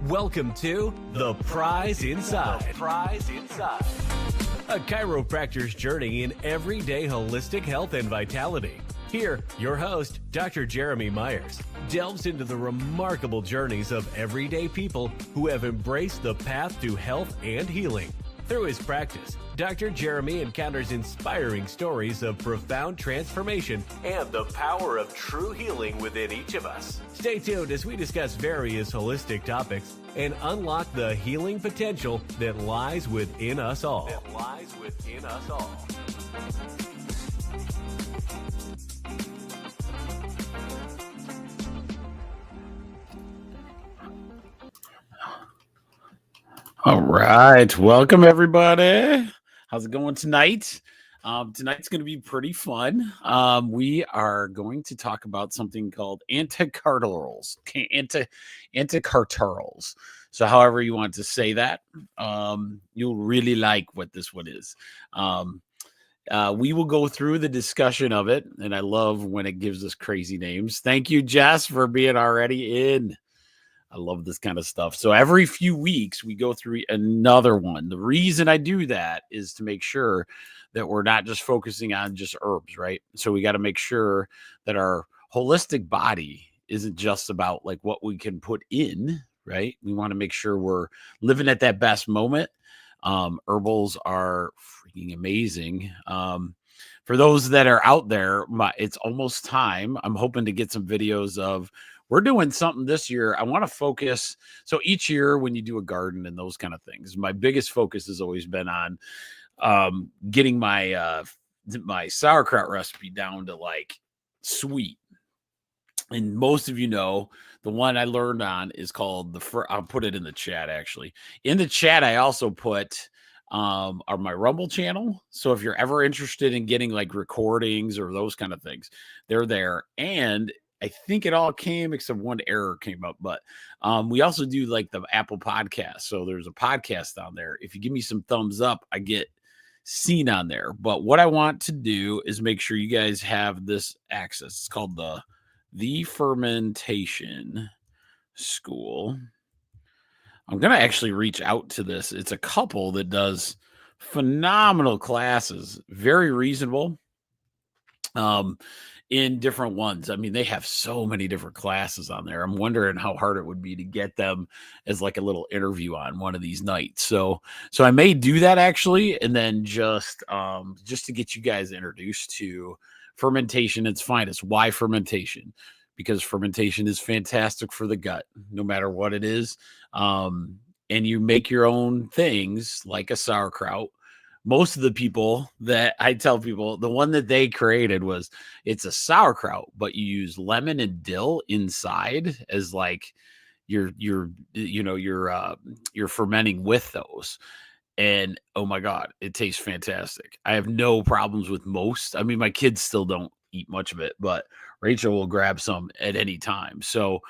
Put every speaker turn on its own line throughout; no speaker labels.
Welcome to The Prize Inside. The Prize Inside. A chiropractor's journey in everyday holistic health and vitality. Here, your host, Dr. Jeremy Myers, delves into the remarkable journeys of everyday people who have embraced the path to health and healing. Through his practice, Dr. Jeremy encounters inspiring stories of profound transformation and the power of true healing within each of us. Stay tuned as we discuss various holistic topics and unlock the healing potential that lies within us all.
All right. Welcome, everybody. How's it going tonight? Tonight's going to be pretty fun. We are going to talk about something called anticatarrhals. Anticatarrhals. So however you want to say that, you'll really like what this one is. We will go through the discussion of it, and I love when it gives us crazy names. Thank you, Jess, for being already in. I love this kind of stuff. So every few weeks, we go through another one. The reason I do that is to make sure that we're not just focusing on just herbs, right? So we got to make sure that our holistic body isn't just about like what we can put in, right? We want to make sure we're living at that best moment. Herbals are freaking amazing. For those that are out there, it's almost time. I'm hoping to get some videos of. We're doing something this year. I want to focus. So each year when you do a garden and those kind of things, my biggest focus has always been on getting my sauerkraut recipe down to like sweet. And most of you know, the one I learned on is called I'll put it in the chat actually. In the chat, I also put my Rumble channel. So if you're ever interested in getting like recordings or those kind of things, they're there. And I think it all came except one error came up, but we also do like the Apple podcast. So there's a podcast on there. If you give me some thumbs up, I get seen on there. But what I want to do is make sure you guys have this access. It's called the Fermentation School. I'm going to actually reach out to this. It's a couple that does phenomenal classes, very reasonable. In different ones. I mean, they have so many different classes on there. I'm wondering how hard it would be to get them as like a little interview on one of these nights. So I may do that actually. And then just to get you guys introduced to fermentation, its finest. Why fermentation? Because fermentation is fantastic for the gut, no matter what it is. And you make your own things like a sauerkraut. Most of the people that I tell people, the one that they created was it's a sauerkraut, but you use lemon and dill inside as like you're fermenting with those. And oh my God, it tastes fantastic. I have no problems with most. I mean, my kids still don't eat much of it, but Rachel will grab some at any time. So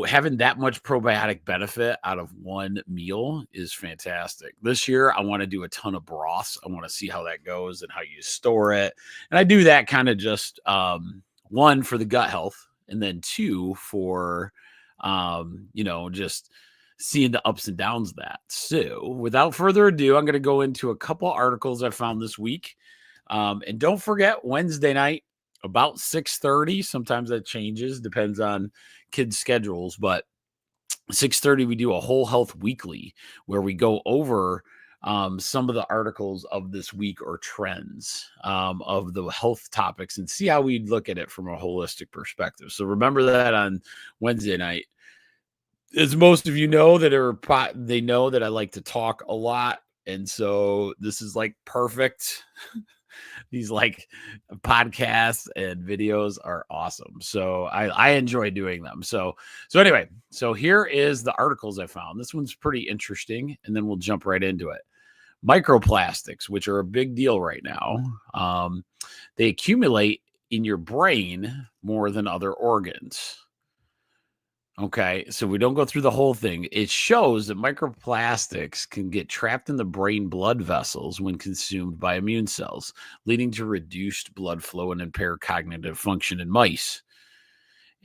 having that much probiotic benefit out of one meal is fantastic. This year, I want to do a ton of broths. I want to see how that goes and how you store it. And I do that kind of just, one, for the gut health, and then two, for, just seeing the ups and downs of that. So without further ado, I'm going to go into a couple articles I found this week. And don't forget, Wednesday night, about 6:30. Sometimes that changes, depends on kids' schedules, but 6:30 we do a whole health weekly where we go over some of the articles of this week or trends of the health topics and see how we look at it from a holistic perspective. So remember that on Wednesday night. As most of you know they know that I like to talk a lot And so this is like perfect. These like podcasts and videos are awesome. So I enjoy doing them. So anyway, so here is the articles I found. This one's pretty interesting, and then we'll jump right into it. Microplastics, which are a big deal right now, they accumulate in your brain more than other organs. Okay, so we don't go through the whole thing. It shows that microplastics can get trapped in the brain blood vessels when consumed by immune cells, leading to reduced blood flow and impaired cognitive function in mice.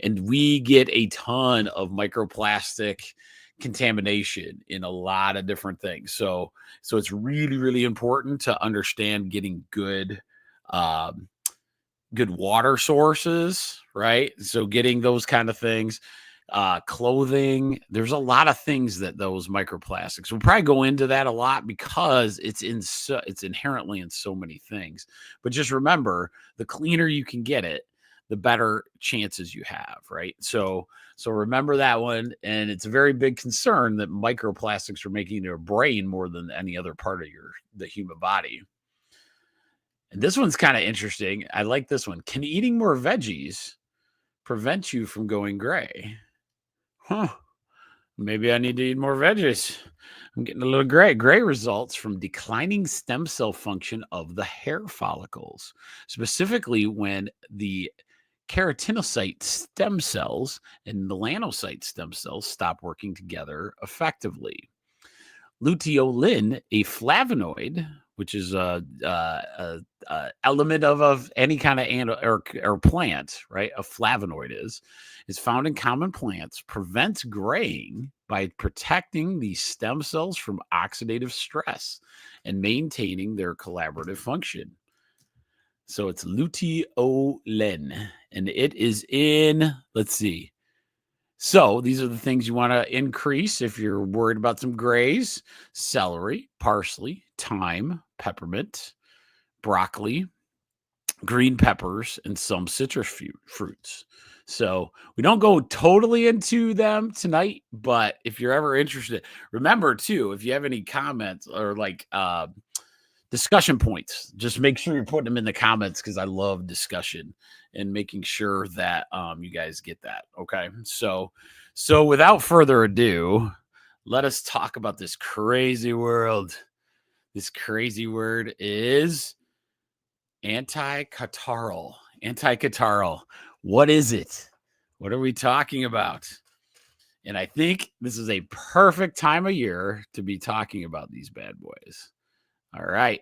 And we get a ton of microplastic contamination in a lot of different things. So it's really, really important to understand getting good good water sources, right? So getting those kind of things, clothing. There's a lot of things that those microplastics. We'll probably go into that a lot because it's inherently in so many things. But just remember, the cleaner you can get it, the better chances you have, right? So remember that one. And it's a very big concern that microplastics are making your brain more than any other part of the human body. And this one's kind of interesting. I like this one. Can eating more veggies prevent you from going gray? Huh. Maybe I need to eat more veggies. I'm getting a little gray. Gray results from declining stem cell function of the hair follicles, specifically when the keratinocyte stem cells and melanocyte stem cells stop working together effectively. Luteolin, a flavonoid, which is a element of any kind of or plant, right? A flavonoid is found in common plants, prevents graying by protecting the stem cells from oxidative stress and maintaining their collaborative function. So it's luteolin, and it is in, let's see. So these are the things you want to increase if you're worried about some grays: celery, parsley, thyme, peppermint, broccoli, green peppers, and some citrus fruits. So we don't go totally into them tonight, but if you're ever interested, remember too, if you have any comments or like discussion points, just make sure you're putting them in the comments, because I love discussion and making sure that you guys get that. Okay. So without further ado, let us talk about this crazy world. This crazy word is Anticatarrhal. Anticatarrhal. What is it? What are we talking about? And I think this is a perfect time of year to be talking about these bad boys. All right.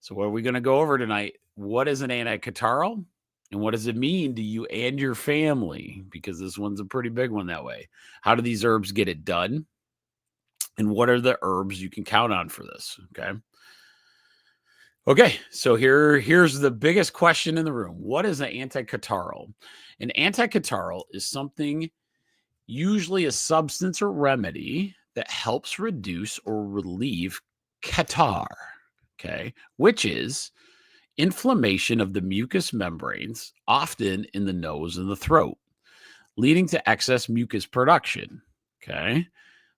So what are we going to go over tonight? What is an anticatarrhal? And what does it mean to you and your family? Because this one's a pretty big one that way. How do these herbs get it done? And what are the herbs you can count on for this? Okay, so here's the biggest question in the room. What is an anticatarrhal? An anticatarrhal is something, usually a substance or remedy, that helps reduce or relieve catarrh, okay, which is inflammation of the mucous membranes, often in the nose and the throat, leading to excess mucus production, okay?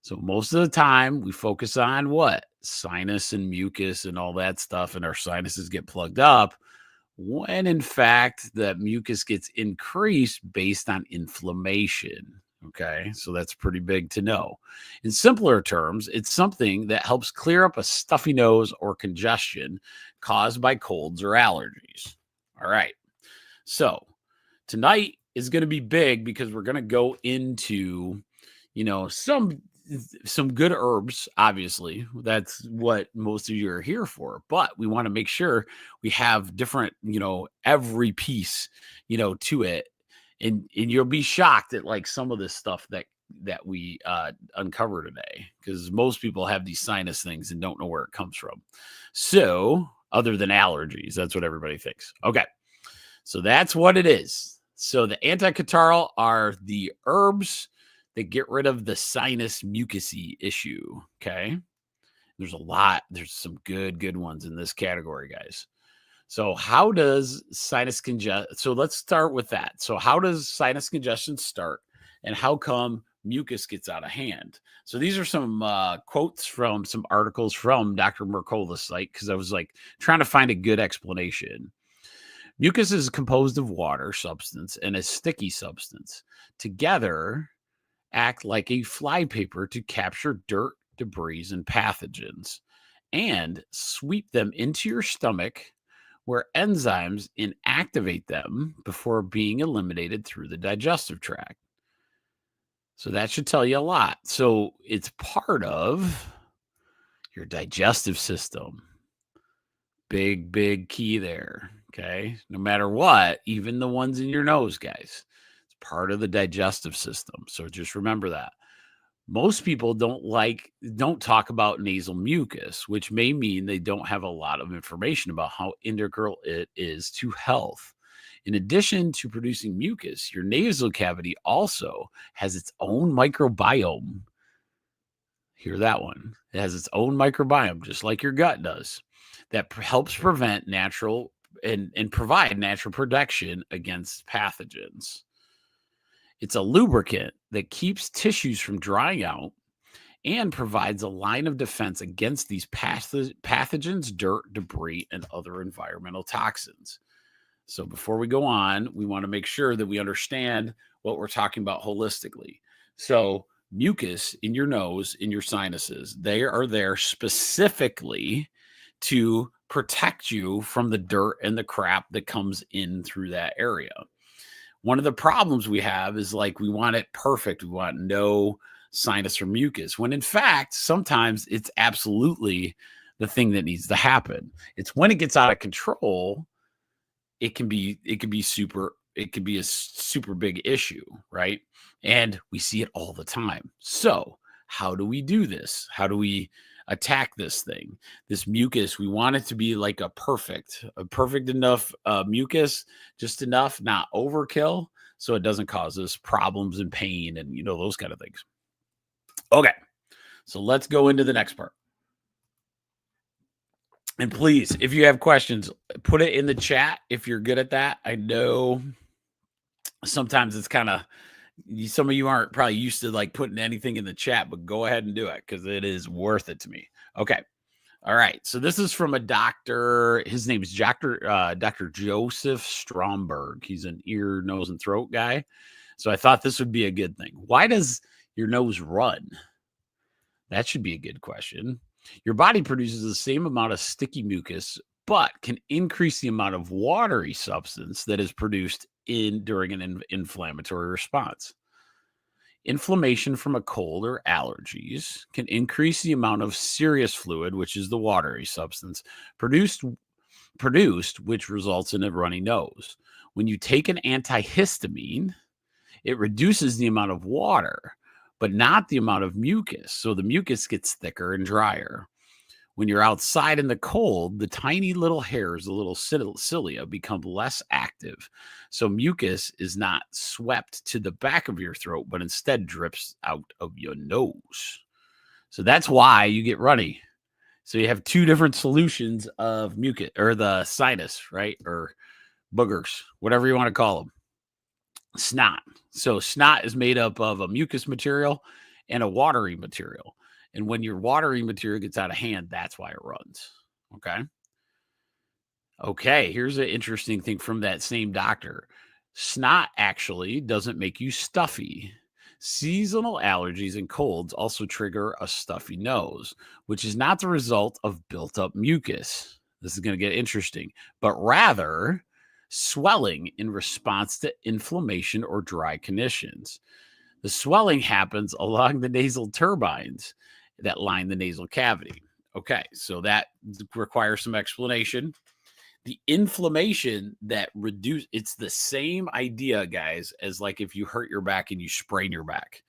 So most of the time we focus on what? Sinus and mucus and all that stuff, and our sinuses get plugged up, when in fact that mucus gets increased based on inflammation. Okay, so that's pretty big to know. In simpler terms, it's something that helps clear up a stuffy nose or congestion caused by colds or allergies. All right, so tonight is going to be big because we're going to go into, some good herbs. Obviously, that's what most of you are here for, but we want to make sure we have different, every piece, to it. And you'll be shocked at like some of this stuff that we uncover today, because most people have these sinus things and don't know where it comes from. So other than allergies, that's what everybody thinks. Okay, so that's what it is. So the anticatarrhal are the herbs that get rid of the sinus mucusy issue. Okay, there's a lot. There's some good ones in this category, guys. So how does sinus congestion? So let's start with that. So how does sinus congestion start, and how come mucus gets out of hand. So these are some quotes from some articles from Dr. Mercola's site, because I was like trying to find a good explanation. Mucus is composed of water substance and a sticky substance. Together, act like a flypaper to capture dirt, debris, and pathogens, and sweep them into your stomach, where enzymes inactivate them before being eliminated through the digestive tract. So that should tell you a lot. So it's part of your digestive system. Big, big key there. Okay. No matter what, even the ones in your nose, guys, it's part of the digestive system. So just remember that. Most people don't talk about nasal mucus, which may mean they don't have a lot of information about how integral it is to health. In addition to producing mucus, your nasal cavity also has its own microbiome. Hear that one. It has its own microbiome, just like your gut does, that helps prevent natural and provide natural protection against pathogens. It's a lubricant that keeps tissues from drying out and provides a line of defense against these pathogens, dirt, debris, and other environmental toxins. So before we go on, we want to make sure that we understand what we're talking about holistically. So mucus in your nose, in your sinuses, they are there specifically to protect you from the dirt and the crap that comes in through that area. One of the problems we have is like we want it perfect. We want no sinus or mucus, when in fact, sometimes it's absolutely the thing that needs to happen. It's when it gets out of control, it can be a super big issue, right? And we see it all the time. So how do we do this? How do we attack this thing? This mucus, we want it to be like a perfect enough mucus, just enough, not overkill, so it doesn't cause us problems and pain and those kind of things. Okay, so let's go into the next part. And please, if you have questions, put it in the chat if you're good at that. I know sometimes it's kind of, some of you aren't probably used to like putting anything in the chat, but go ahead and do it because it is worth it to me. Okay. All right. So this is from a doctor. His name is Dr. Joseph Stromberg. He's an ear, nose, and throat guy. So I thought this would be a good thing. Why does your nose run? That should be a good question. Your body produces the same amount of sticky mucus, but can increase the amount of watery substance that is produced during an inflammatory response. Inflammation from a cold or allergies can increase the amount of serous fluid, which is the watery substance, produced, which results in a runny nose. When you take an antihistamine, it reduces the amount of water, but not the amount of mucus. So the mucus gets thicker and drier. When you're outside in the cold, the tiny little hairs, the little cilia, become less active. So mucus is not swept to the back of your throat, but instead drips out of your nose. So that's why you get runny. So you have two different solutions of mucus, or the sinus, right? Or boogers, whatever you want to call them. Snot. So snot is made up of a mucus material and a watery material. And when your watery material gets out of hand, that's why it runs. Okay, here's an interesting thing from that same doctor. Snot actually doesn't make you stuffy. Seasonal allergies and colds also trigger a stuffy nose, which is not the result of built-up mucus. This is going to get interesting, but rather swelling in response to inflammation or dry conditions. The swelling happens along the nasal turbines that line the nasal cavity. Okay, so that requires some explanation. The inflammation that it's the same idea, guys, as like if you hurt your back and you sprain your back.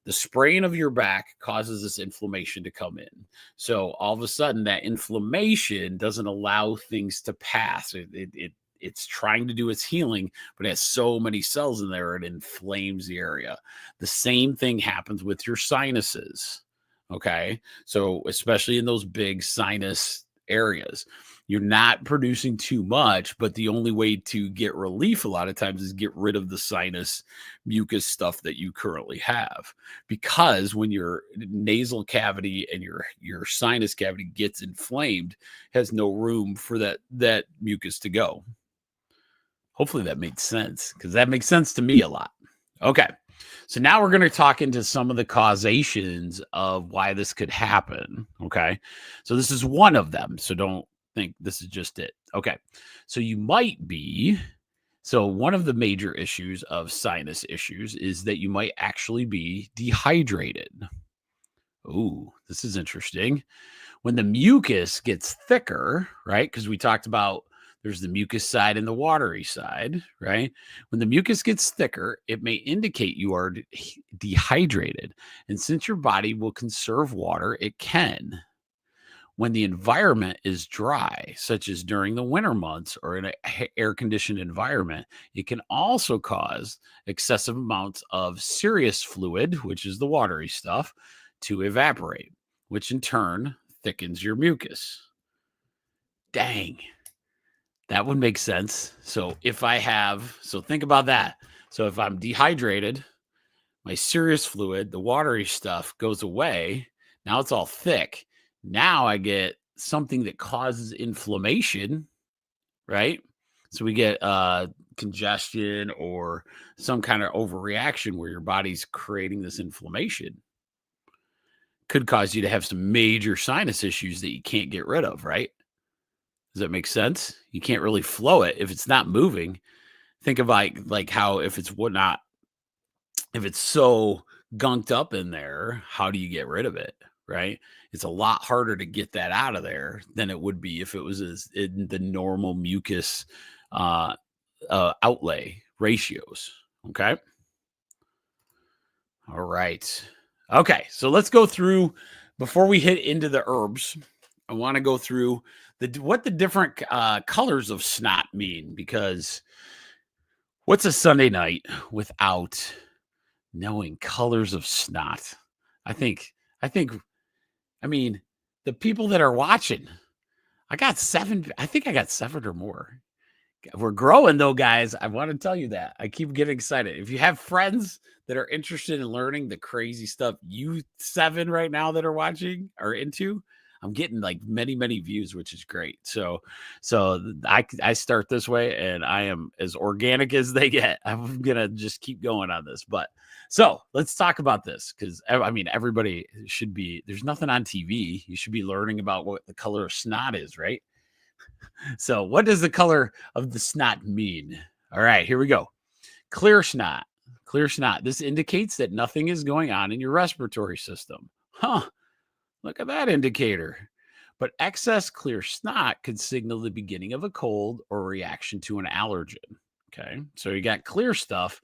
The sprain of your back causes this inflammation to come in. So all of a sudden that inflammation doesn't allow things to pass. It's trying to do its healing, but it has so many cells in there, it inflames the area. The same thing happens with your sinuses. Okay. So especially in those big sinus areas, You're not producing too much, but the only way to get relief a lot of times is get rid of the sinus mucus stuff that you currently have. Because when your nasal cavity and your sinus cavity gets inflamed, has no room for that mucus to go. Hopefully that made sense, because that makes sense to me a lot. Okay. So now we're going to talk into some of the causations of why this could happen. Okay. So this is one of them. So don't think this is just it. Okay. So you might be. So one of the major issues of sinus issues is that you might actually be dehydrated. Ooh, this is interesting. When the mucus gets thicker, right? Because we talked about there's the mucus side and the watery side, right? When the mucus gets thicker, it may indicate you are dehydrated. And since your body will conserve water, it can. When the environment is dry, such as during the winter months or in an air-conditioned environment, it can also cause excessive amounts of serous fluid, which is the watery stuff, to evaporate, which in turn thickens your mucus. Dang. That would make sense. So think about that. So if I'm dehydrated, my serous fluid, the watery stuff goes away. Now it's all thick. Now I get something that causes inflammation, right? So we get congestion or some kind of overreaction where your body's creating this inflammation. Could cause you to have some major sinus issues that you can't get rid of, right? Does that make sense? You can't really flow it if it's not moving. Think of like how if it's so gunked up in there, how do you get rid of it? Right? It's a lot harder to get that out of there than it would be if it was in the normal mucus outlay ratios. Okay. All right. Okay. So let's go through before we hit into the herbs. I want to go through what the different colors of snot mean, because what's a Sunday night without knowing colors of snot? I mean, the people that are watching, I think I got 7 or more. We're growing though, guys. I want to tell you that. I keep getting excited. If you have friends that are interested in learning the crazy stuff you 7 right now that are watching are into, I'm getting like many, many views, which is great. So I start this way and I am as organic as they get. I'm going to just keep going on this. But so let's talk about this, because I mean, everybody should be, there's nothing on TV. You should be learning about what the color of snot is, right? So what does the color of the snot mean? All right, here we go. Clear snot. Clear snot. This indicates that nothing is going on in your respiratory system. Huh. Look at that indicator. But excess clear snot could signal the beginning of a cold or reaction to an allergen. Okay, so you got clear stuff,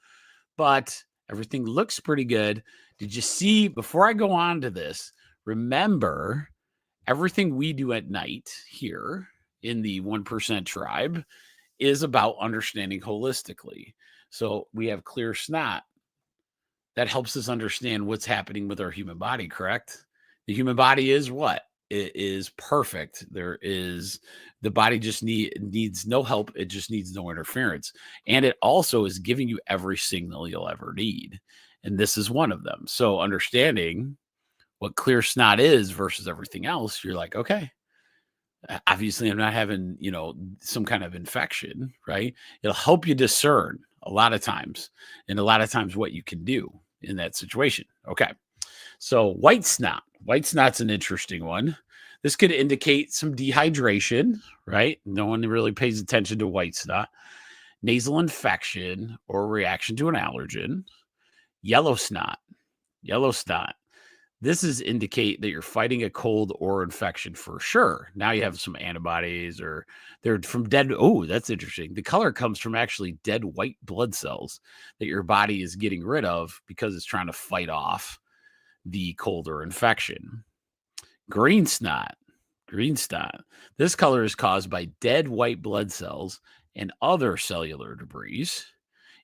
but everything looks pretty good. Did you see, before I go on to this, remember everything we do at night here in the 1% tribe is about understanding holistically. So we have clear snot. That helps us understand what's happening with our human body, correct? The human body is what? It is perfect. The body just needs no help. It just needs no interference. And it also is giving you every signal you'll ever need. And this is one of them. So understanding what clear snot is versus everything else, you're like, okay, obviously I'm not having, some kind of infection, right? It'll help you discern a lot of times, and a lot of times what you can do in that situation. Okay. So white snot. White snot's an interesting one. This could indicate some dehydration, right? No one really pays attention to white snot. Nasal infection or reaction to an allergen. Yellow snot. Yellow snot. This is indicate that you're fighting a cold or infection for sure. Now you have some antibodies, or they're from dead. Oh, that's interesting. The color comes from actually dead white blood cells that your body is getting rid of because it's trying to fight off the cold or infection. Green snot. Green snot. This color is caused by dead white blood cells and other cellular debris.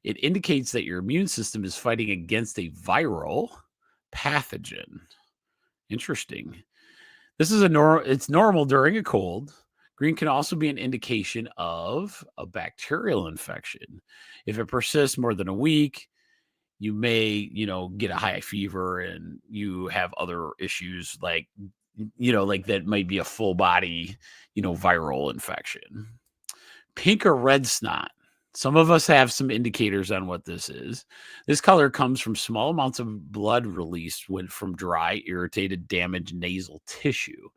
It indicates that your immune system is fighting against a viral pathogen. Interesting. This is it's normal during a cold. Green can also be an indication of a bacterial infection. If it persists more than a week, you may, get a high fever and you have other issues like, like that might be a full body, viral infection. Pink or red snot. Some of us have some indicators on what this is. This color comes from small amounts of blood released from dry, irritated, damaged nasal tissue.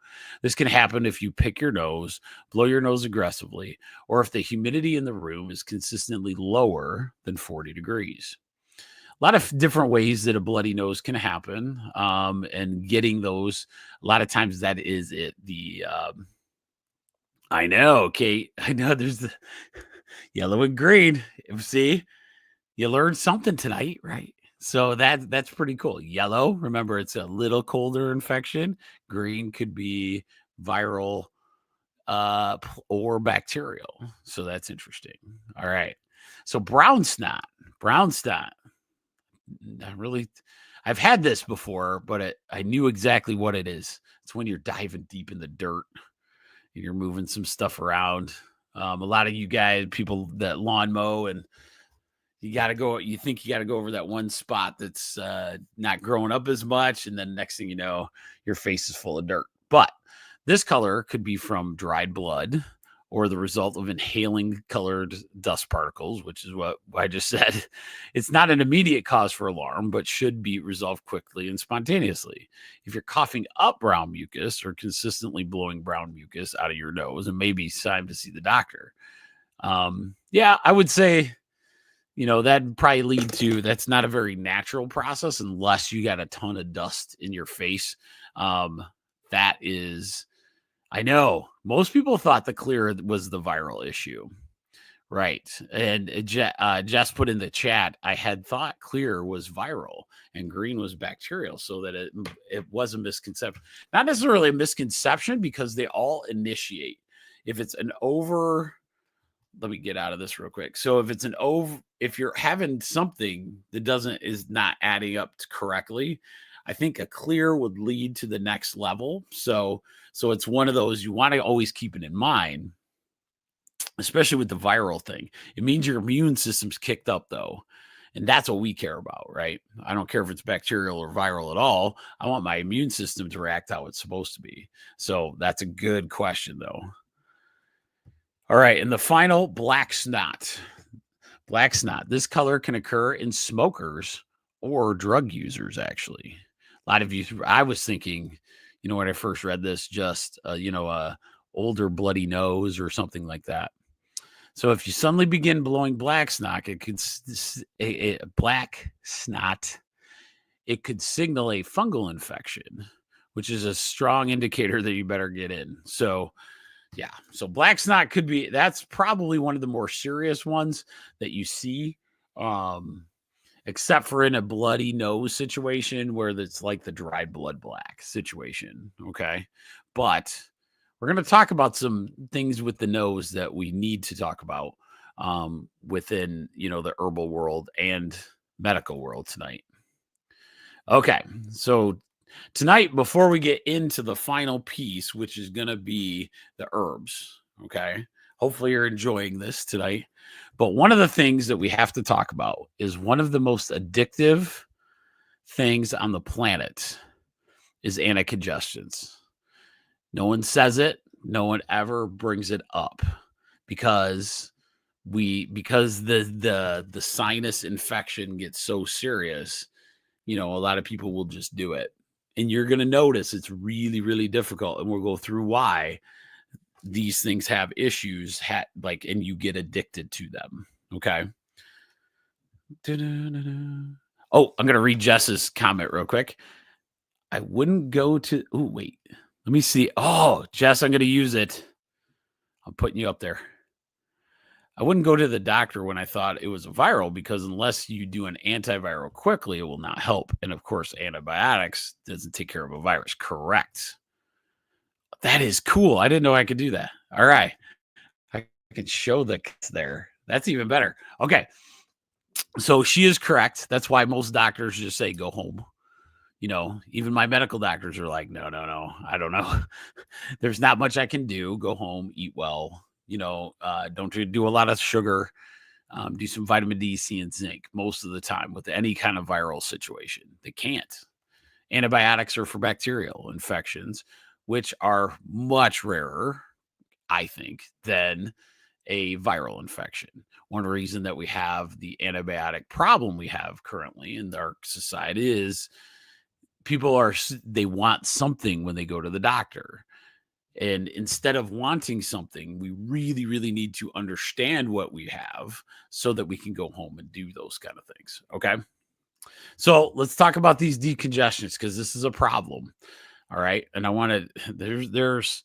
This can happen if you pick your nose, blow your nose aggressively, or if the humidity in the room is consistently lower than 40 degrees. A lot of different ways that a bloody nose can happen, and getting those, a lot of times that is it. I know, Kate. I know there's the yellow and green. See, you learned something tonight, right? So that's pretty cool. Yellow, remember, it's a little colder infection. Green could be viral or bacterial. So that's interesting. All right. So brown snot. I've had this before, but I knew exactly what it is. It's when you're diving deep in the dirt. You're moving some stuff around. A lot of you guys, people that lawn mow, and you think you got to go over that one spot that's not growing up as much. And then next thing you know, your face is full of dirt. But this color could be from dried blood or the result of inhaling colored dust particles, which is what I just said. It's not an immediate cause for alarm, but should be resolved quickly and spontaneously. If you're coughing up brown mucus or consistently blowing brown mucus out of your nose, it may be time to see the doctor. I would say, that'd probably lead to, that's not a very natural process unless you got a ton of dust in your face. That is... I know most people thought the clear was the viral issue, right? And Jess put in the chat, I had thought clear was viral and green was bacterial, so that it was a misconception. Not necessarily a misconception because they all initiate. If it's let me get out of this real quick. So if you're having something that is not adding up correctly, I think a clear would lead to the next level. So it's one of those you want to always keep it in mind, especially with the viral thing. It means your immune system's kicked up, though. And that's what we care about, right? I don't care if it's bacterial or viral at all. I want my immune system to react how it's supposed to be. So that's a good question, though. All right. And the final, black snot. Black snot. This color can occur in smokers or drug users, actually. A lot of you, I was thinking, when I first read this, just, a older bloody nose or something like that. So if you suddenly begin blowing black snot, it could signal a fungal infection, which is a strong indicator that you better get in. So black snot that's probably one of the more serious ones that you see. Except for in a bloody nose situation where it's like the dried blood black situation. Okay. But we're going to talk about some things with the nose that we need to talk about within, the herbal world and medical world tonight. Okay. So tonight, before we get into the final piece, which is going to be the herbs. Okay. Hopefully you're enjoying this tonight. But one of the things that we have to talk about is one of the most addictive things on the planet is anticongestants. No one says it. No one ever brings it up because the sinus infection gets so serious, a lot of people will just do it. And you're going to notice it's really, really difficult. And we'll go through why these things have issues, and you get addicted to them. Okay. Oh, I'm going to read Jess's comment real quick. I wouldn't go to, wait, let me see. Oh, Jess, I'm going to use it. I'm putting you up there. I wouldn't go to the doctor when I thought it was a viral because unless you do an antiviral quickly, it will not help. And of course, antibiotics doesn't take care of a virus. Correct. That is cool. I didn't know I could do that. All right. I can show the there. That's even better. Okay. So she is correct. That's why most doctors just say go home. Even my medical doctors are like, no, I don't know. There's not much I can do. Go home, eat well, don't do a lot of sugar, do some vitamin D, C, and zinc most of the time with any kind of viral situation. They can't. Antibiotics are for bacterial infections, which are much rarer, I think, than a viral infection. One reason that we have the antibiotic problem we have currently in our society is they want something when they go to the doctor. And instead of wanting something, we really, really need to understand what we have so that we can go home and do those kind of things. Okay. So let's talk about these decongestions, because this is a problem. All right. And I want to, there's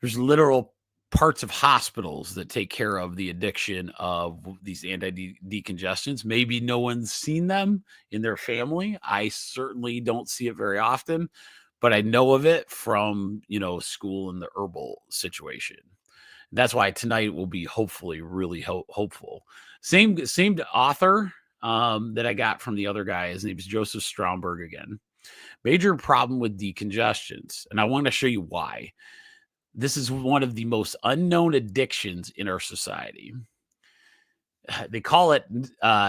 literal parts of hospitals that take care of the addiction of these anti-decongestants. Maybe no one's seen them in their family. I certainly don't see it very often, but I know of it from, school and the herbal situation. That's why tonight will be hopefully really hopeful. Same author that I got from the other guy. His name is Joseph Stromberg again. Major problem with decongestions. And I want to show you why. This is one of the most unknown addictions in our society. They call it,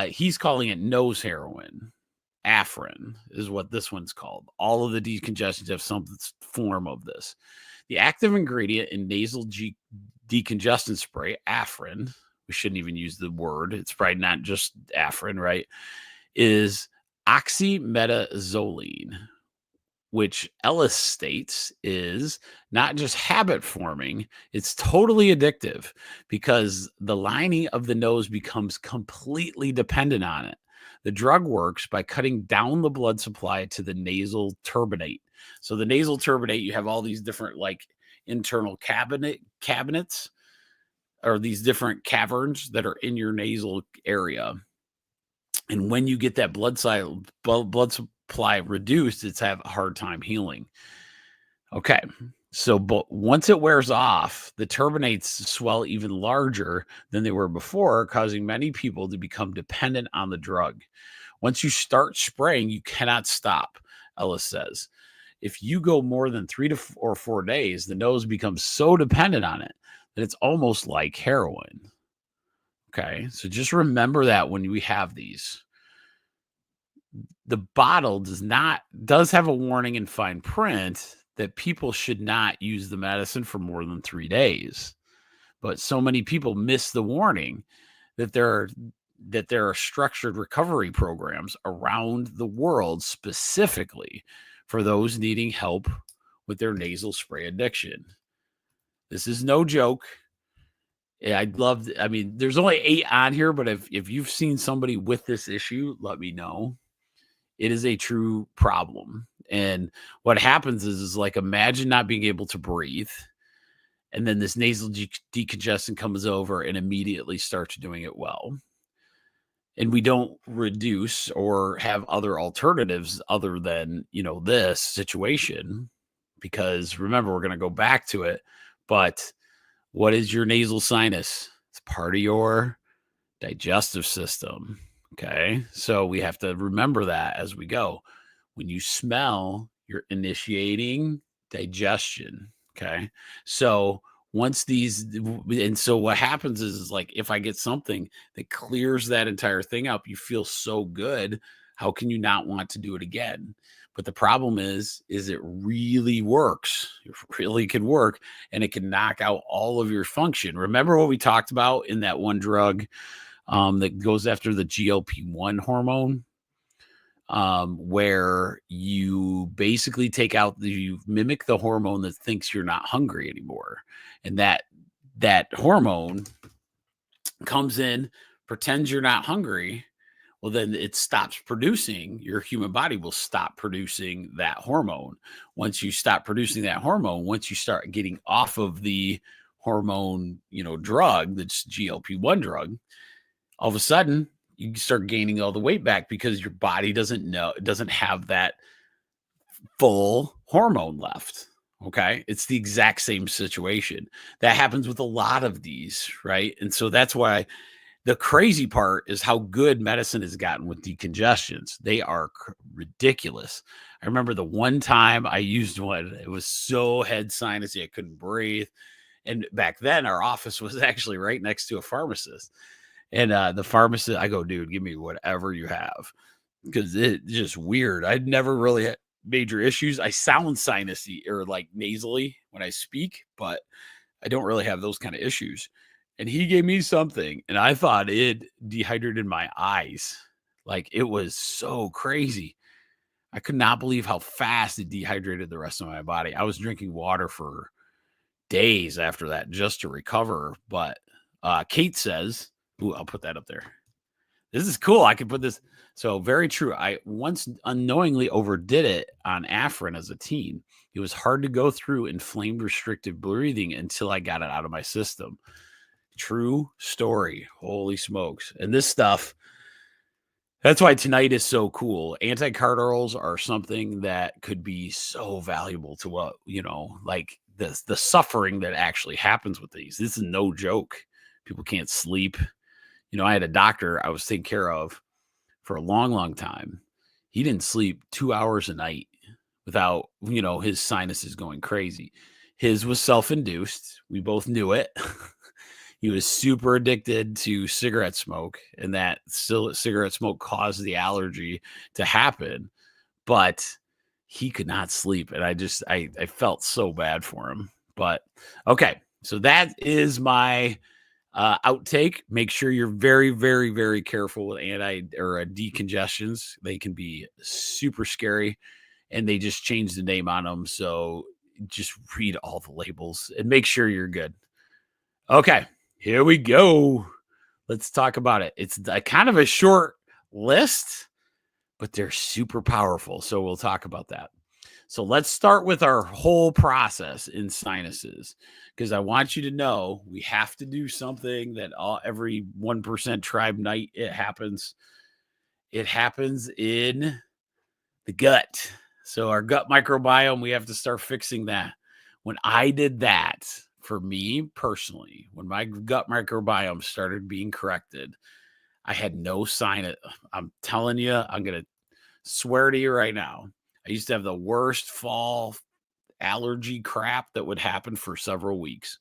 he's calling it nose heroin. Afrin is what this one's called. All of the decongestants have some form of this. The active ingredient in nasal decongestant spray, Afrin, we shouldn't even use the word, it's probably not just Afrin, right, is oxymetazoline, which Ellis states is not just habit forming, it's totally addictive because the lining of the nose becomes completely dependent on it. The drug works by cutting down the blood supply to the nasal turbinate. So the nasal turbinate, you have all these different internal cabinets or these different caverns that are in your nasal area. And when you get that blood supply reduced, it's have a hard time healing. Okay. So, but once it wears off, the turbinates swell even larger than they were before, causing many people to become dependent on the drug. Once you start spraying, you cannot stop, Ellis says. If you go more than 3 or 4 days, the nose becomes so dependent on it that it's almost like heroin. Okay. So just remember that when we have these. The bottle does have a warning in fine print that people should not use the medicine for more than 3 days. But so many people miss the warning that there are structured recovery programs around the world specifically for those needing help with their nasal spray addiction. This is no joke. There's only 8 on here, but if you've seen somebody with this issue, let me know. It is a true problem. And what happens is like, imagine not being able to breathe. And then this nasal decongestant comes over and immediately starts doing it well. And we don't reduce or have other alternatives other than, this situation, because remember, we're going to go back to it. But what is your nasal sinus? It's part of your digestive system. Okay. So we have to remember that as we go. When you smell, you're initiating digestion. Okay. So so what happens is like, if I get something that clears that entire thing up, you feel so good. How can you not want to do it again? But the problem is it really works. It really can work, and it can knock out all of your function. Remember what we talked about in that one drug that goes after the GLP-1 hormone, where you basically you mimic the hormone that thinks you're not hungry anymore. And that hormone comes in, pretends you're not hungry. Well, then it stops producing. Your human body will stop producing that hormone. Once you stop producing that hormone, once you start getting off of the hormone, drug, that's GLP-1 drug, all of a sudden you start gaining all the weight back because your body doesn't have that full hormone left. Okay. It's the exact same situation that happens with a lot of these. Right. And so that's why The crazy part is how good medicine has gotten with decongestions. They are ridiculous. I remember the one time I used one, it was so head sinusy, I couldn't breathe. And back then, our office was actually right next to a pharmacist. And the pharmacist, I go, dude, give me whatever you have. Because it's just weird. I'd never really had major issues. I sound sinusy or like nasally when I speak, but I don't really have those kind of issues. And he gave me something, and I thought it dehydrated my eyes. Like, it was so crazy. I could not believe how fast it dehydrated the rest of my body. I was drinking water for days after that just to recover. But Kate says, ooh, I'll put that up there. This is cool. I can put this. So very true. I once unknowingly overdid it on Afrin as a teen. It was hard to go through inflamed restrictive breathing until I got it out of my system. True story. Holy smokes. And this stuff, that's why tonight is so cool. Anticatarrhals are something that could be so valuable to what, like the suffering that actually happens with these. This is no joke. People can't sleep. I had a doctor I was taking care of for a long, long time. He didn't sleep 2 hours a night without, his sinuses going crazy. His was self-induced. We both knew it. He was super addicted to cigarette smoke, and that cigarette smoke caused the allergy to happen, but he could not sleep. And I felt so bad for him. But okay, so that is my outtake. Make sure you're very, very, very careful with decongestions. They can be super scary, and they just changed the name on them. So just read all the labels and make sure you're good. Okay, here we go. Let's talk about it. It's kind of a short list, but they're super powerful. So we'll talk about that. So let's start with our whole process in sinuses, because I want you to know we have to do something that every 1% tribe night it happens. It happens in the gut. So our gut microbiome, we have to start fixing that. When I did that, for me personally, when my gut microbiome started being corrected, I had no sinus. I'm telling you, I'm going to swear to you right now. I used to have the worst fall allergy crap that would happen for several weeks.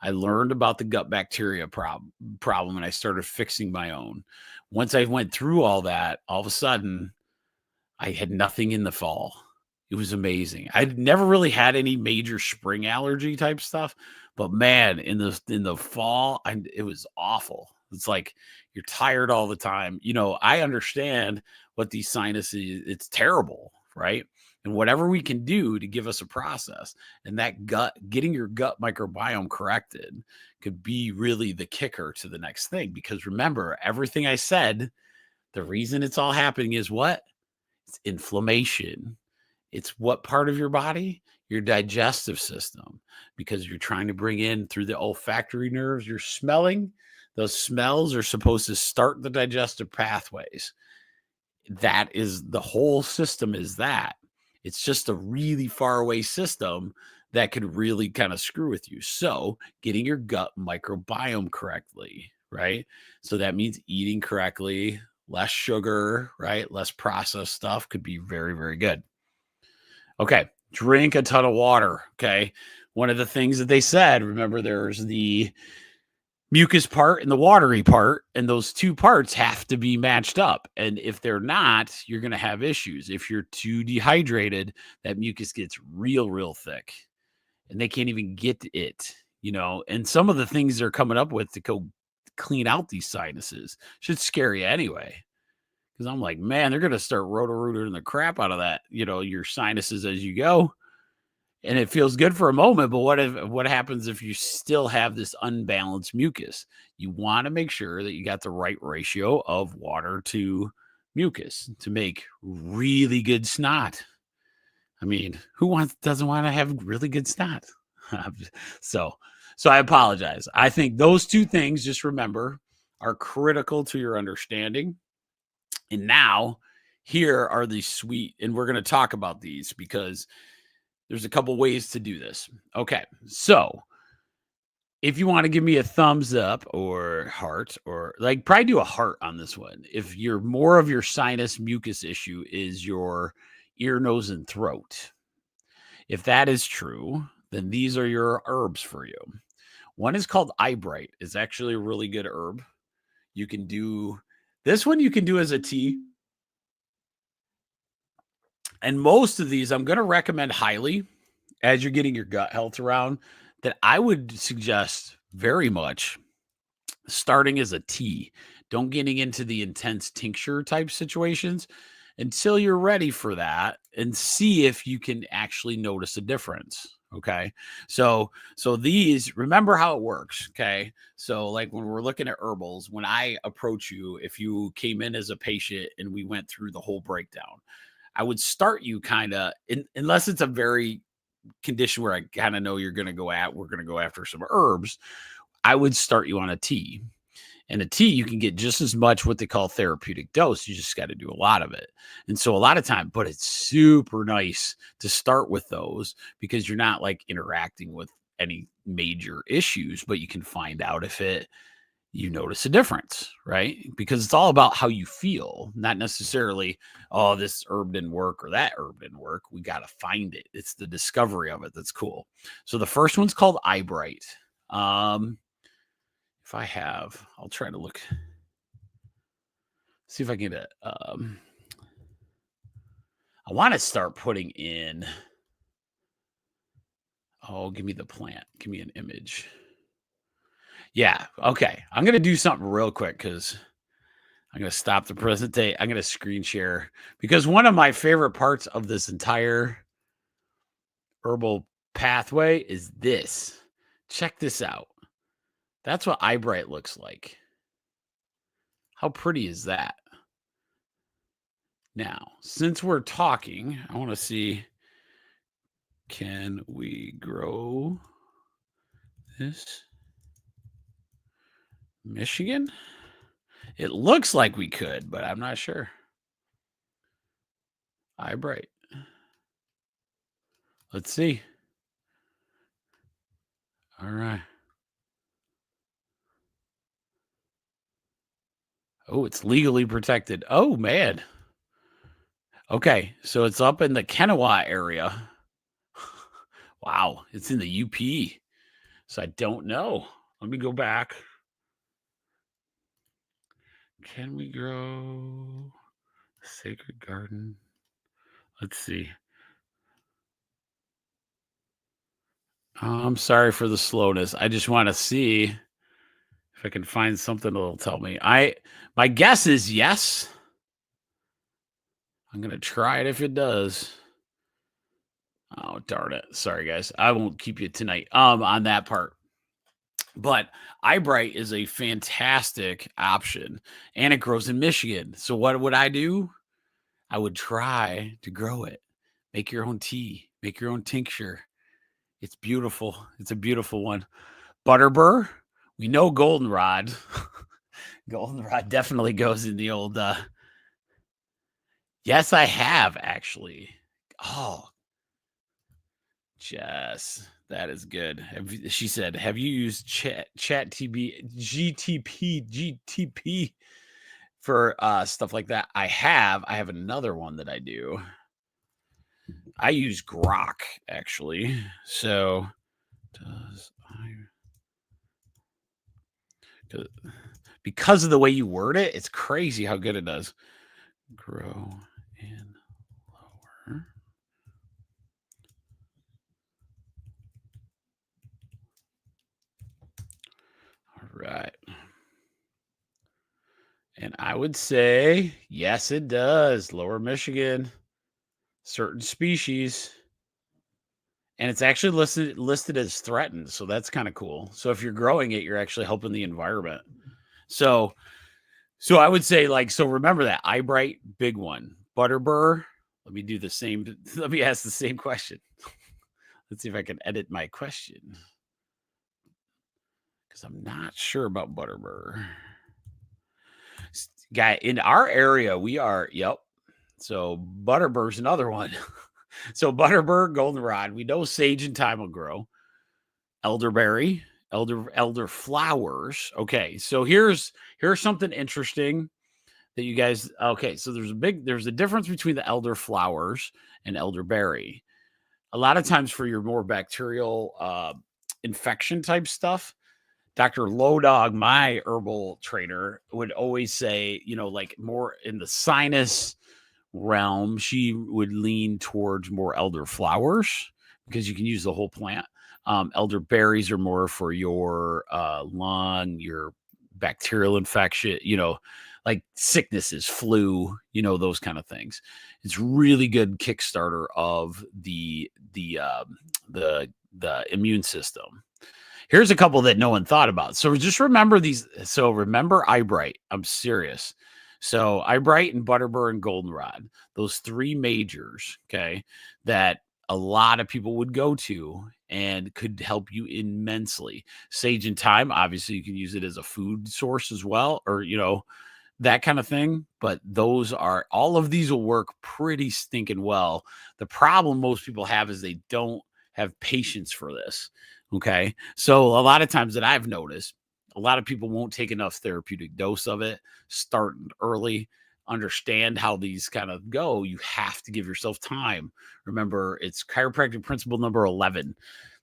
I learned about the gut bacteria problem and I started fixing my own. Once I went through all that, all of a sudden, I had nothing in the fall. It was amazing. I'd never really had any major spring allergy type stuff, but man, in the fall, it was awful. It's like you're tired all the time. I understand what these sinuses, it's terrible, right? And whatever we can do to give us a process, and that getting your gut microbiome corrected could be really the kicker to the next thing. Because remember, everything I said, the reason it's all happening is what? It's inflammation. It's what part of your body? Your digestive system, because you're trying to bring in through the olfactory nerves, you're smelling. Those smells are supposed to start the digestive pathways. That is the whole system is that. It's just a really far away system that could really kind of screw with you. So getting your gut microbiome correctly, right? So that means eating correctly, less sugar, right? Less processed stuff could be very, very good. Okay, drink a ton of water. Okay, one of the things that they said, remember, there's the mucus part and the watery part, and those two parts have to be matched up. And if they're not, you're going to have issues. If you're too dehydrated, that mucus gets real thick, and they can't even get it. And some of the things they're coming up with to go clean out these sinuses should scare you anyway. Because I'm like, man, they're going to start roto-rooting the crap out of that, your sinuses as you go. And it feels good for a moment, but what happens if you still have this unbalanced mucus? You want to make sure that you got the right ratio of water to mucus to make really good snot. I mean, who doesn't want to have really good snot? So I apologize. I think those two things, just remember, are critical to your understanding. And now, here are the sweet, and we're going to talk about these because there's a couple ways to do this. Okay, so if you want to give me a thumbs up or heart, or like probably do a heart on this one. If you're more of your sinus mucus issue is your ear, nose, and throat. If that is true, then these are your herbs for you. One is called eyebright. It's actually a really good herb. You can do this one, you can do as a tea. And most of these I'm going to recommend highly as you're getting your gut health around, that I would suggest very much starting as a tea. Don't getting into the intense tincture type situations until you're ready for that, and see if you can actually notice a difference. Okay. So these, remember how it works. Okay. So like when we're looking at herbals, when I approach you, if you came in as a patient and we went through the whole breakdown, I would start you kind of, unless it's a very condition where I kind of know we're going to go after some herbs, I would start you on a tea. And a tea, you can get just as much what they call therapeutic dose. You just got to do a lot of it. And so a lot of time, but it's super nice to start with those because you're not like interacting with any major issues, but you can find out if you notice a difference, right? Because it's all about how you feel, not necessarily, oh, this herb didn't work or that herb didn't work. We got to find it. It's the discovery of it that's cool. So the first one's called eyebright. If I have, I'll try to look, see if I can get it. I want to start putting in, give me the plant. Give me an image. Yeah. Okay. I'm going to do something real quick because I'm going to stop the presentation. I'm going to screen share because one of my favorite parts of this entire herbal pathway is this. Check this out. That's what eyebright looks like. How pretty is that? Now, since we're talking, I want to see, can we grow this? Michigan? It looks like we could, but I'm not sure. Eyebright. Let's see. All right. Oh, it's legally protected. Oh, man. Okay, so it's up in the Kennewaw area. Wow, it's in the UP. So I don't know. Let me go back. Can we grow sacred garden? Let's see. I'm sorry for the slowness. I just want to see if I can find something that'll tell me. My guess is yes. I'm gonna try it if it does. Oh, darn it. Sorry, guys. I won't keep you tonight on that part. But eyebright is a fantastic option, and it grows in Michigan. So what would I do? I would try to grow it. Make your own tea, make your own tincture. It's beautiful. It's a beautiful one. Butterbur, we know goldenrod. Goldenrod definitely goes in the old yes, I have actually. Oh, Jess, that is good. She said, have you used GTP for stuff like that? I have another one that I do. I use Grok actually. So because of the way you word it, it's crazy how good it does. Grow in lower. All right. And I would say, yes, it does. Lower Michigan, certain species. And it's actually listed as threatened. So that's kind of cool. So if you're growing it, you're actually helping the environment. So I would say, like, so remember that eyebright, big one. Butterbur. Let me do the same. Let me ask the same question. Let's see if I can edit my question. Because I'm not sure about Butterbur. Guy, in our area, we are, yep. So Butterbur's another one. So Butterbur, goldenrod. We know sage and thyme will grow. Elderberry elder flowers. Okay, so here's something interesting that you guys. Okay, so there's a difference between the elder flowers and elderberry. A lot of times for your more bacterial infection type stuff, Dr. Low Dog, my herbal trainer, would always say, like more in the sinus realm, she would lean towards more elder flowers because you can use the whole plant. Elderberries are more for your lung, your bacterial infection, like sicknesses, flu, those kind of things. It's really good Kickstarter of the immune system. Here's a couple that no one thought about. So just remember these. So remember Eyebright. I'm serious. So Eyebright and Butterbur and Goldenrod, those three majors, okay, that a lot of people would go to and could help you immensely. Sage and thyme, obviously you can use it as a food source as well, or, that kind of thing. But all of these will work pretty stinking well. The problem most people have is they don't have patience for this. Okay. So a lot of times that I've noticed, a lot of people won't take enough therapeutic dose of it, start early, understand how these kind of go. You have to give yourself time. Remember, it's chiropractic principle number 11.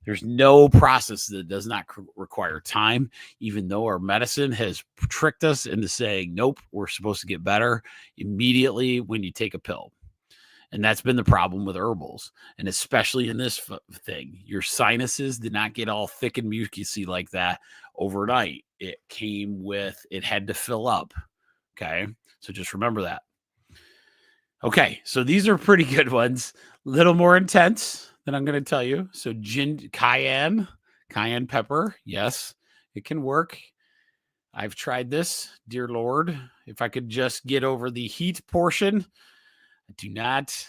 There's no process that does not require time, even though our medicine has tricked us into saying, nope, we're supposed to get better immediately when you take a pill. And that's been the problem with herbals. And especially in this thing, your sinuses did not get all thick and mucusy like that overnight. It had to fill up. Okay. So just remember that. Okay. So these are pretty good ones. A little more intense than I'm going to tell you. So cayenne pepper. Yes, it can work. I've tried this. Dear Lord, if I could just get over the heat portion. I do not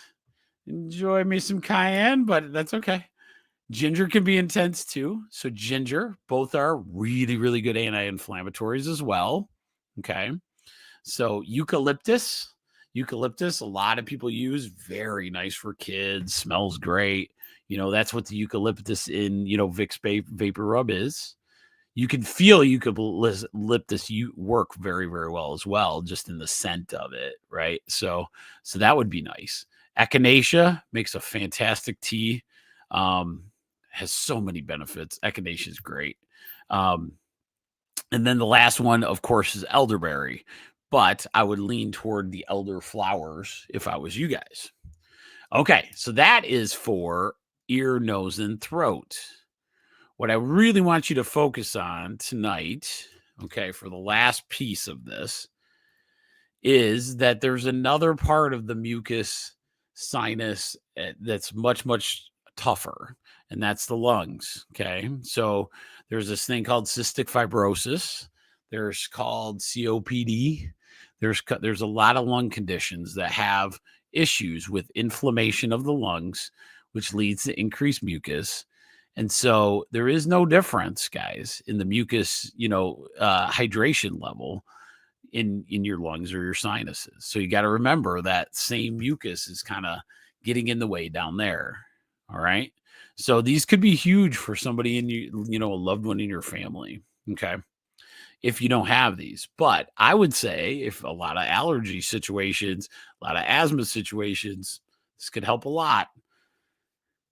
enjoy me some cayenne, but that's okay. Ginger can be intense too. So ginger, both are really, really good anti-inflammatories as well. Okay. So eucalyptus, a lot of people use. Very nice for kids. Smells great. That's what the eucalyptus in, Vicks Vapor Rub is. You can feel eucalyptus work very, very well as well, just in the scent of it, right? So that would be nice. Echinacea makes a fantastic tea. Has so many benefits. Echinacea is great. And then the last one, of course, is elderberry. But I would lean toward the elder flowers if I was you guys. Okay, so that is for ear, nose, and throat. What I really want you to focus on tonight, okay, for the last piece of this, is that there's another part of the mucus sinus that's much, much tougher, and that's the lungs, okay? So there's this thing called cystic fibrosis. There's called COPD. There's a lot of lung conditions that have issues with inflammation of the lungs, which leads to increased mucus. And so there is no difference, guys, in the mucus, hydration level in your lungs or your sinuses. So you got to remember that same mucus is kind of getting in the way down there. All right. So these could be huge for somebody in a loved one in your family. Okay. If you don't have these, but I would say if a lot of allergy situations, a lot of asthma situations, this could help a lot.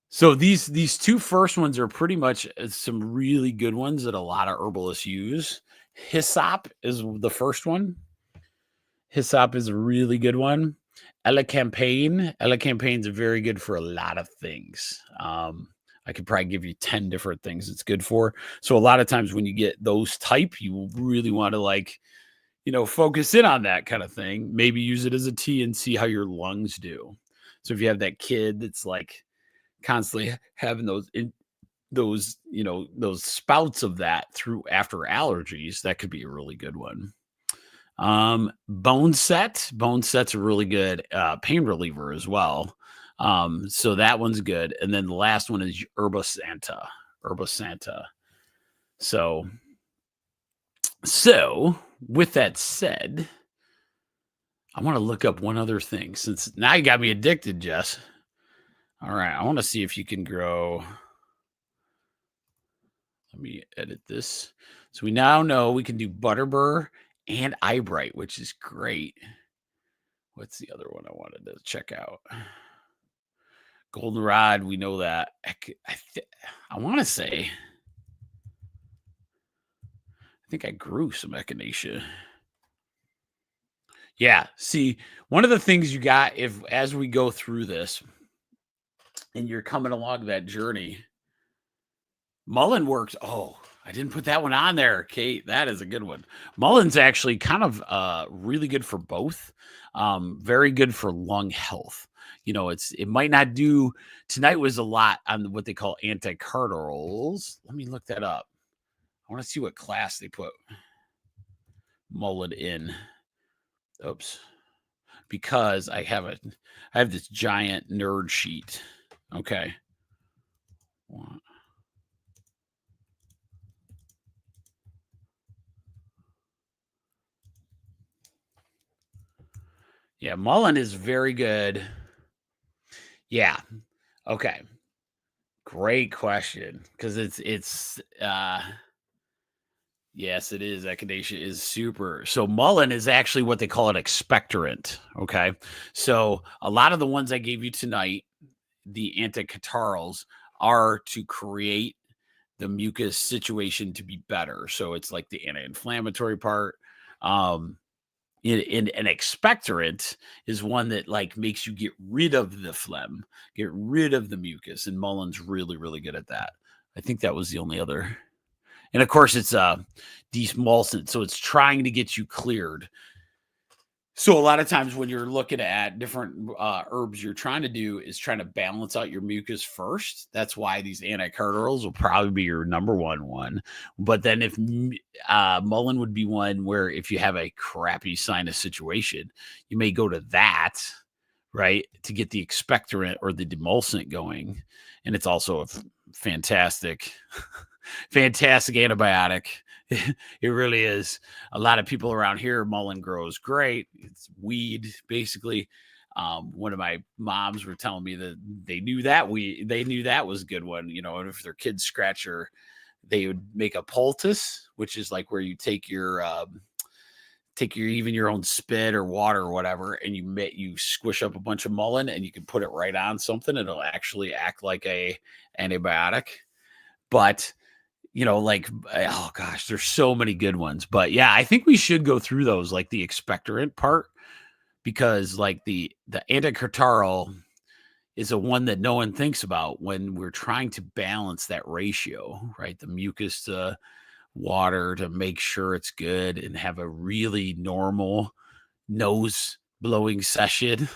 So these two first ones are pretty much some really good ones that a lot of herbalists use. Hyssop is the first one. Hyssop is a really good one. Elecampane is very good for a lot of things. I could probably give you 10 different things it's good for. So a lot of times when you get those type, you really want to focus in on that kind of thing. Maybe use it as a tea and see how your lungs do. So if you have that kid that's like constantly having those spouts of that through after allergies, that could be a really good one. Bone set's a really good pain reliever as well. So that one's good. And then the last one is Herba Santa. So with that said, I want to look up one other thing, since now you got me addicted, Jess. All right, I want to see if you can grow. Let me edit this. So we now know we can do Butterbur and Eyebright, which is great. What's the other one I wanted to check out? Goldenrod, we know that. I want to say, I think I grew some echinacea. Yeah, see, one of the things you got as we go through this and you're coming along that journey, mullein works. Oh, I didn't put that one on there, Kate. That is a good one. Mulleins actually kind of really good for both. Very good for lung health. It might not do. Tonight was a lot on what they call anticatarrhals. Let me look that up. I want to see what class they put mullein in. Oops. Because I have this giant nerd sheet. Okay. Yeah, mullein is very good. Yeah. Okay. Great question. Because yes, it is. Echinacea is super. So mullein is actually what they call an expectorant. Okay. So a lot of the ones I gave you tonight, the anticatarrhals, are to create the mucus situation to be better. So it's like the anti-inflammatory part. In an expectorant is one that like makes you get rid of the phlegm, get rid of the mucus, and mullein's really, really good at that. I think that was the only other. And of course, it's demulcent, so it's trying to get you cleared. So a lot of times when you're looking at different herbs, you're trying to balance out your mucus first. That's why these anticatarrhals will probably be your number one. But then if mullein would be one where if you have a crappy sinus situation, you may go to that, right, to get the expectorant or the demulcent going. And it's also a fantastic antibiotic. It really is. A lot of people around here, mullein grows great. It's weed, basically. One of my moms were telling me that they knew that was a good one. And if their kids scratch they would make a poultice, which is like where you take your even your own spit or water or whatever, and you squish up a bunch of mullein and you can put it right on something. It'll actually act like a antibiotic. But oh gosh, there's so many good ones. But yeah, I think we should go through those, like the expectorant part, because like the anticatarrhal is a one that no one thinks about when we're trying to balance that ratio, right? The mucus to water to make sure it's good and have a really normal nose blowing session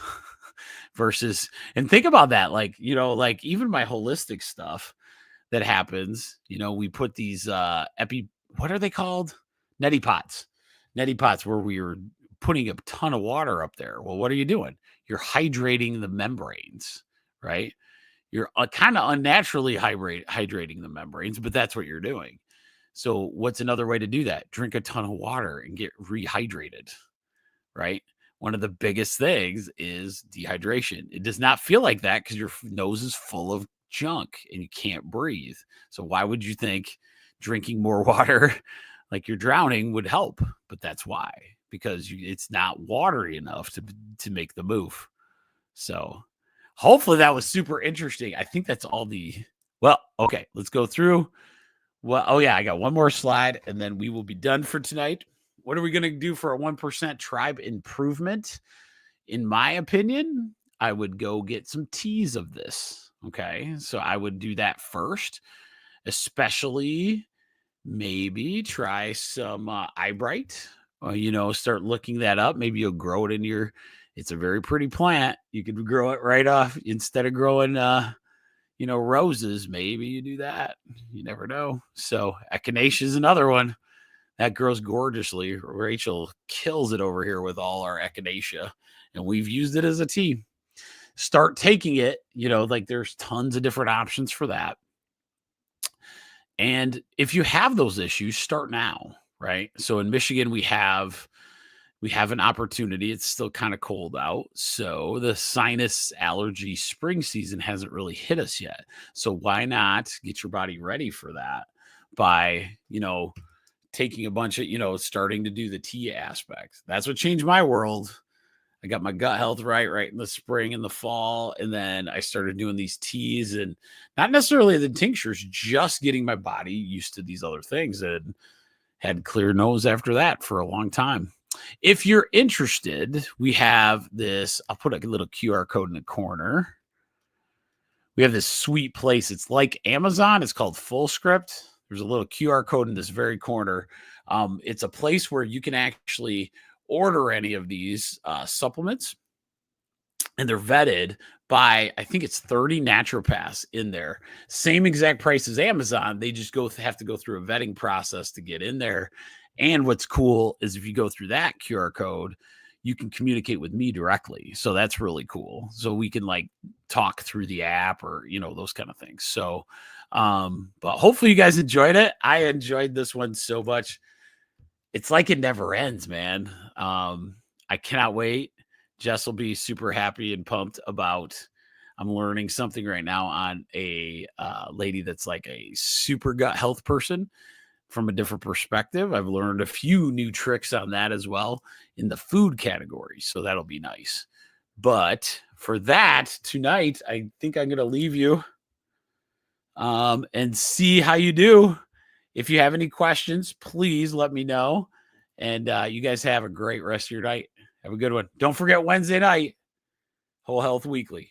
versus, and think about that, like even my holistic stuff that happens, we put these what are they called? Neti pots where we are putting a ton of water up there. Well, what are you doing? You're hydrating the membranes, right? You're kind of unnaturally hydrating the membranes, but that's what you're doing. So what's another way to do that? Drink a ton of water and get rehydrated, right? One of the biggest things is dehydration. It does not feel like that because your nose is full of junk and you can't breathe. So why would you think drinking more water like you're drowning would help? But that's why, because it's not watery enough to make the move. So hopefully that was super interesting. I think that's all okay, let's go through. Well, oh yeah, I got one more slide and then we will be done for tonight. What are we going to do for a 1% tribe improvement? In my opinion, I would go get some teas of this. Okay. So I would do that first, especially maybe try some Eyebright. Start looking that up. Maybe you'll grow it in it's a very pretty plant. You could grow it right off instead of growing, roses. Maybe you do that. You never know. So echinacea is another one. That grows gorgeously. Rachel kills it over here with all our echinacea, and we've used it as a tea. Start taking it, there's tons of different options for that. And if you have those issues, start now, right? So in Michigan, we have an opportunity. It's still kind of cold out. So the sinus allergy spring season hasn't really hit us yet. So why not get your body ready for that by, taking a bunch of, starting to do the tea aspect. That's what changed my world. I got my gut health right in the spring and the fall. And then I started doing these teas, and not necessarily the tinctures, just getting my body used to these other things, and had clear nose after that for a long time. If you're interested, we have this. I'll put a little QR code in the corner. We have this sweet place. It's like Amazon. It's called Fullscript. There's a little QR code in this very corner. It's a place where you can actually order any of these supplements, and they're vetted by, I think it's 30 naturopaths in there. Same exact price as Amazon. They just have to go through a vetting process to get in there. And what's cool is if you go through that QR code, you can communicate with me directly. So that's really cool. So we can like talk through the app or, those kind of things. So, but hopefully you guys enjoyed it. I enjoyed this one so much. It's like it never ends, man. I cannot wait. Jess will be super happy and pumped about. I'm learning something right now on a lady that's like a super gut health person from a different perspective. I've learned a few new tricks on that as well in the food category. So that'll be nice. But for that tonight, I think I'm going to leave you and see how you do. If you have any questions, please let me know. And you guys have a great rest of your night. Have a good one. Don't forget Wednesday night, Whole Health Weekly.